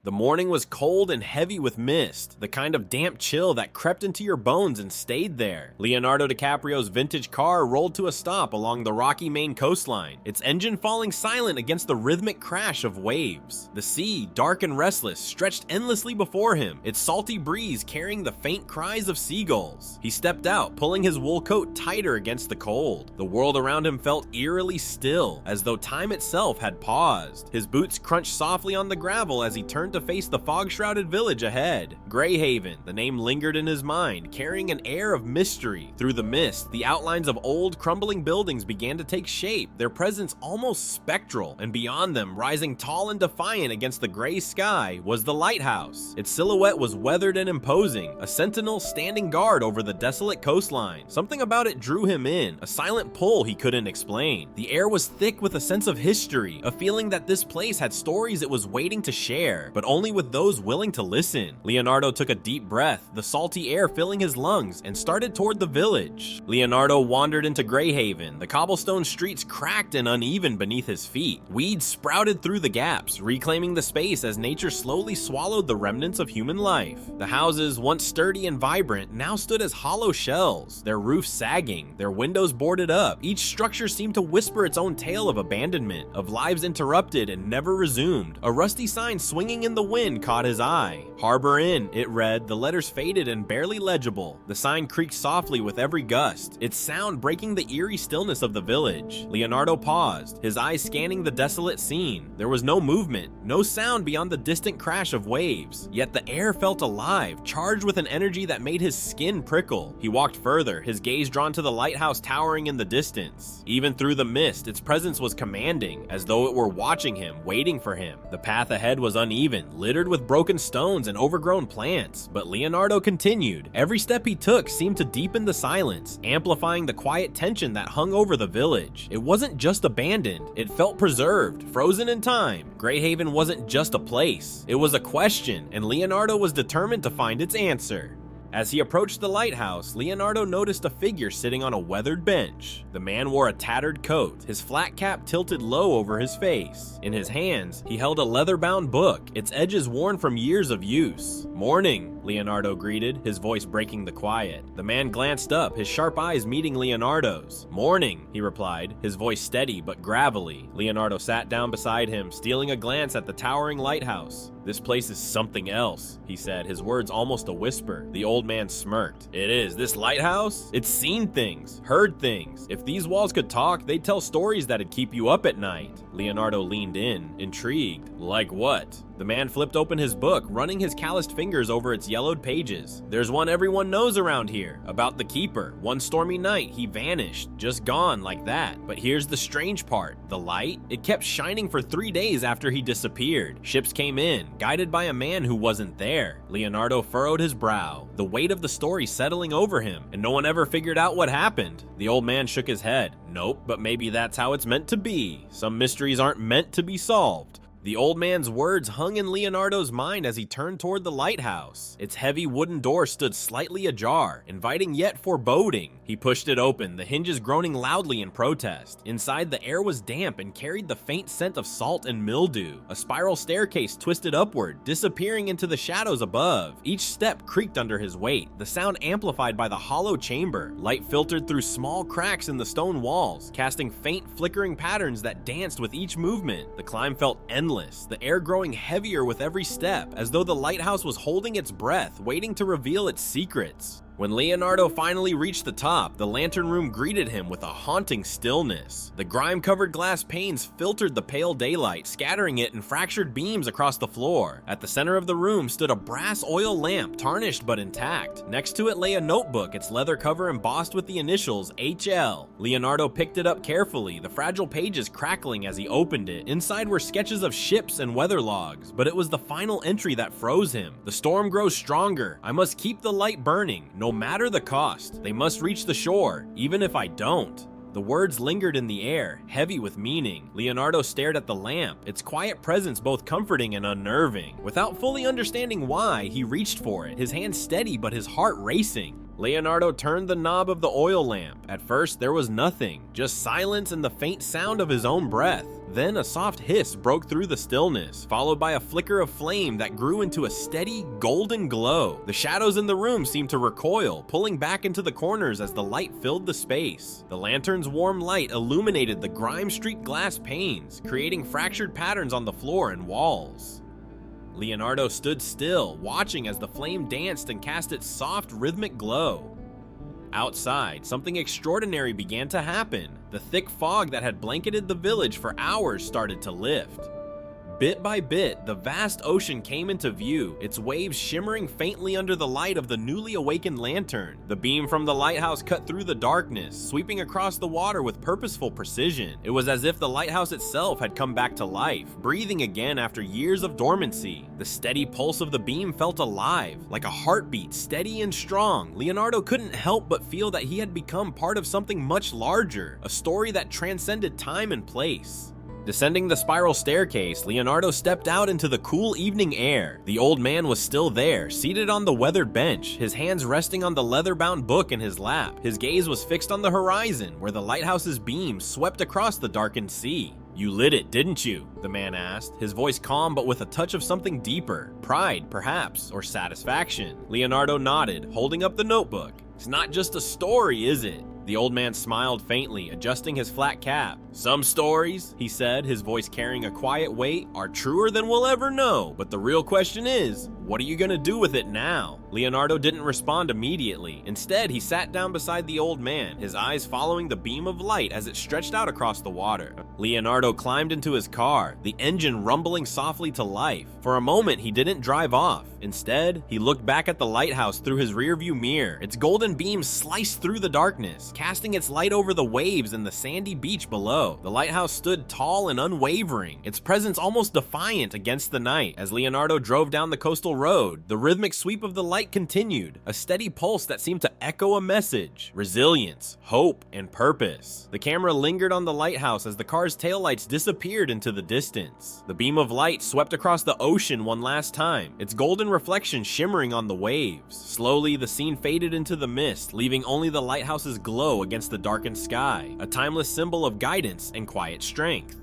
The morning was cold and heavy with mist, the kind of damp chill that crept into your bones and stayed there. Leonardo DiCaprio's vintage car rolled to a stop along the rocky Maine coastline, its engine falling silent against the rhythmic crash of waves. The sea, dark and restless, stretched endlessly before him, its salty breeze carrying the faint cries of seagulls. He stepped out, pulling his wool coat tighter against the cold. The world around him felt eerily still, as though time itself had paused. His boots crunched softly on the gravel as he turned to face the fog-shrouded village ahead. Greyhaven, the name lingered in his mind, carrying an air of mystery. Through the mist, the outlines of old, crumbling buildings began to take shape, their presence almost spectral, and beyond them, rising tall and defiant against the gray sky, was the lighthouse. Its silhouette was weathered and imposing, a sentinel standing guard over the desolate coastline. Something about it drew him in, a silent pull he couldn't explain. The air was thick with a sense of history, a feeling that this place had stories it was waiting to share, but only with those willing to listen. Leonardo took a deep breath, the salty air filling his lungs, and started toward the village. Leonardo wandered into Greyhaven. The cobblestone streets cracked and uneven beneath his feet. Weeds sprouted through the gaps, reclaiming the space as nature slowly swallowed the remnants of human life. The houses, once sturdy and vibrant, now stood as hollow shells, their roofs sagging, their windows boarded up. Each structure seemed to whisper its own tale of abandonment, of lives interrupted and never resumed. A rusty sign swinging in the wind caught his eye. Harbor Inn, it read, the letters faded and barely legible. The sign creaked softly with every gust, its sound breaking the eerie stillness of the village. Leonardo paused, his eyes scanning the desolate scene. There was no movement, no sound beyond the distant crash of waves, yet the air felt alive, charged with an energy that made his skin prickle. He walked further, his gaze drawn to the lighthouse towering in the distance. Even through the mist, its presence was commanding, as though it were watching him, waiting for him. The path ahead was uneven, littered with broken stones and overgrown plants, but Leonardo continued. Every step he took seemed to deepen the silence, amplifying the quiet tension that hung over the village. It wasn't just abandoned, it felt preserved, frozen in time. Greyhaven wasn't just a place, it was a question, and Leonardo was determined to find its answer. As he approached the lighthouse, Leonardo noticed a figure sitting on a weathered bench. The man wore a tattered coat, his flat cap tilted low over his face. In his hands, he held a leather-bound book, its edges worn from years of use. "Morning," Leonardo greeted, his voice breaking the quiet. The man glanced up, his sharp eyes meeting Leonardo's. "Morning," he replied, his voice steady but gravelly. Leonardo sat down beside him, stealing a glance at the towering lighthouse. "This place is something else," he said, his words almost a whisper. The old man smirked. "It is. This lighthouse? It's seen things, heard things. If these walls could talk, they'd tell stories that'd keep you up at night." Leonardo leaned in, intrigued. "Like what?" The man flipped open his book, running his calloused fingers over its yellowed pages. "There's one everyone knows around here, about the keeper. One stormy night, he vanished, just gone like that. But here's the strange part. The light? It kept shining for 3 days after he disappeared. Ships came in, guided by a man who wasn't there." Leonardo furrowed his brow, the weight of the story settling over him, and no one ever figured out what happened. The old man shook his head. "Nope, but maybe that's how it's meant to be. Some mysteries aren't meant to be solved." The old man's words hung in Leonardo's mind as he turned toward the lighthouse. Its heavy wooden door stood slightly ajar, inviting yet foreboding. He pushed it open, the hinges groaning loudly in protest. Inside, the air was damp and carried the faint scent of salt and mildew. A spiral staircase twisted upward, disappearing into the shadows above. Each step creaked under his weight, the sound amplified by the hollow chamber. Light filtered through small cracks in the stone walls, casting faint flickering patterns that danced with each movement. The climb felt endless, the air growing heavier with every step, as though the lighthouse was holding its breath, waiting to reveal its secrets. When Leonardo finally reached the top, the lantern room greeted him with a haunting stillness. The grime-covered glass panes filtered the pale daylight, scattering it in fractured beams across the floor. At the center of the room stood a brass oil lamp, tarnished but intact. Next to it lay a notebook, its leather cover embossed with the initials HL. Leonardo picked it up carefully, the fragile pages crackling as he opened it. Inside were sketches of ships and weather logs, but it was the final entry that froze him. "The storm grows stronger. I must keep the light burning, no matter the cost. They must reach the shore, even if I don't." The words lingered in the air, heavy with meaning. Leonardo stared at the lamp, its quiet presence both comforting and unnerving. Without fully understanding why, he reached for it, his hand steady but his heart racing. Leonardo turned the knob of the oil lamp. At first, there was nothing, just silence and the faint sound of his own breath. Then a soft hiss broke through the stillness, followed by a flicker of flame that grew into a steady, golden glow. The shadows in the room seemed to recoil, pulling back into the corners as the light filled the space. The lantern's warm light illuminated the grime-streaked glass panes, creating fractured patterns on the floor and walls. Leonardo stood still, watching as the flame danced and cast its soft, rhythmic glow. Outside, something extraordinary began to happen. The thick fog that had blanketed the village for hours started to lift. Bit by bit, the vast ocean came into view, its waves shimmering faintly under the light of the newly awakened lantern. The beam from the lighthouse cut through the darkness, sweeping across the water with purposeful precision. It was as if the lighthouse itself had come back to life, breathing again after years of dormancy. The steady pulse of the beam felt alive, like a heartbeat, steady and strong. Leonardo couldn't help but feel that he had become part of something much larger, a story that transcended time and place. Descending the spiral staircase, Leonardo stepped out into the cool evening air. The old man was still there, seated on the weathered bench, his hands resting on the leather-bound book in his lap. His gaze was fixed on the horizon, where the lighthouse's beam swept across the darkened sea. "You lit it, didn't you?" the man asked, his voice calm but with a touch of something deeper. Pride, perhaps, or satisfaction. Leonardo nodded, holding up the notebook. "It's not just a story, is it?" The old man smiled faintly, adjusting his flat cap. "Some stories," he said, his voice carrying a quiet weight, "are truer than we'll ever know. But the real question is, what are you gonna do with it now?" Leonardo didn't respond immediately. Instead, he sat down beside the old man, his eyes following the beam of light as it stretched out across the water. Leonardo climbed into his car, the engine rumbling softly to life. For a moment, he didn't drive off. Instead, he looked back at the lighthouse through his rearview mirror. Its golden beams sliced through the darkness, casting its light over the waves and the sandy beach below. The lighthouse stood tall and unwavering, its presence almost defiant against the night. As Leonardo drove down the coastal road, the rhythmic sweep of the light continued, a steady pulse that seemed to echo a message: resilience, hope, and purpose. The camera lingered on the lighthouse as the car's taillights disappeared into the distance. The beam of light swept across the ocean one last time, its golden reflection shimmering on the waves. Slowly, the scene faded into the mist, leaving only the lighthouse's glow against the darkened sky, a timeless symbol of guidance and quiet strength.